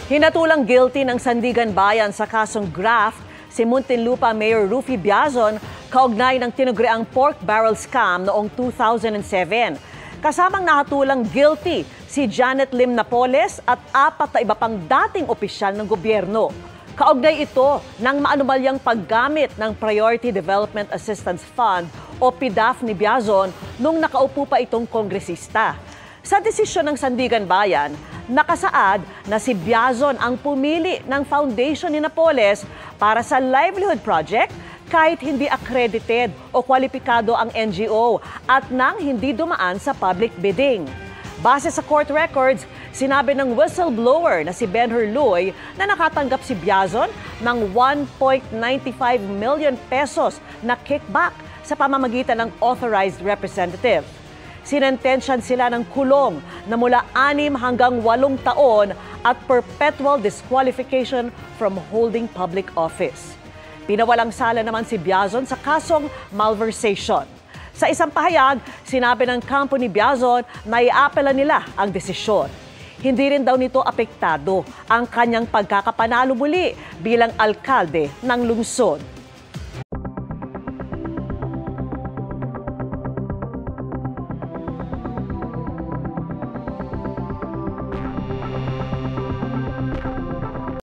Hinatulang guilty ng Sandigan Bayan sa kasong graft si Muntinlupa Mayor Rufy Biazon kaugnay ng tinugriang pork barrel scam noong 2007. Kasamang nakatulang guilty si Janet Lim Napoles at 4 na iba pang dating opisyal ng gobyerno. Kaugnay ito ng maanumalyang paggamit ng Priority Development Assistance Fund o PDAF ni Biazon nung nakaupo pa itong kongresista. Sa desisyon ng Sandigan Bayan, nakasaad na si Biazon ang pumili ng foundation ni Napoles para sa livelihood project kahit hindi accredited o kwalipikado ang NGO at nang hindi dumaan sa public bidding. Base sa court records, sinabi ng whistleblower na si Ben Hurloy na nakatanggap si Biazon ng 1.95 million pesos na kickback sa pamamagitan ng authorized representative. Sinentensyan sila ng kulong na mula 6 hanggang 8 taon at perpetual disqualification from holding public office. Pinawalang sala naman si Biazon sa kasong malversation. Sa isang pahayag, sinabi ng kampo ni Biazon na iapela nila ang desisyon. Hindi rin daw nito apektado ang kanyang pagkakapanalo muli bilang alkalde ng lungsod.